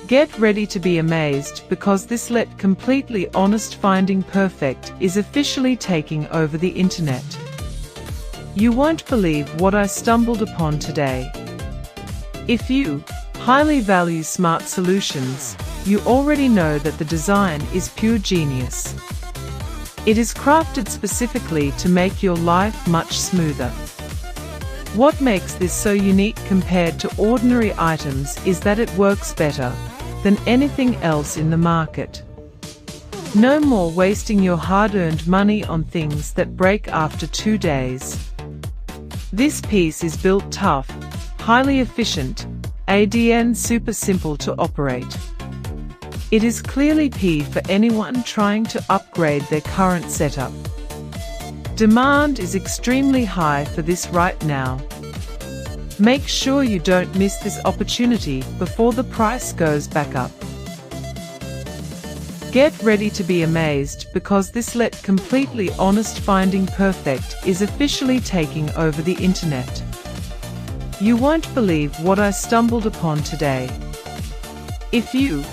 Get ready to be amazed, because this completely honest finding perfect is officially taking over the internet. You won't believe what I stumbled upon today. If you highly value smart solutions, you already know that the design is pure genius. It is crafted specifically to make your life much smoother. What makes this so unique compared to ordinary items is that it works better than anything else in the market. No more wasting your hard-earned money on things that break after 2 days. This piece is built tough, highly efficient, and super simple to operate. It is clearly P for anyone trying to upgrade their current setup. Demand is extremely high for this right now. Make sure you don't miss this opportunity before the price goes back up. Get ready to be amazed, because this completely honest finding perfect is officially taking over the internet. You won't believe what I stumbled upon today. If you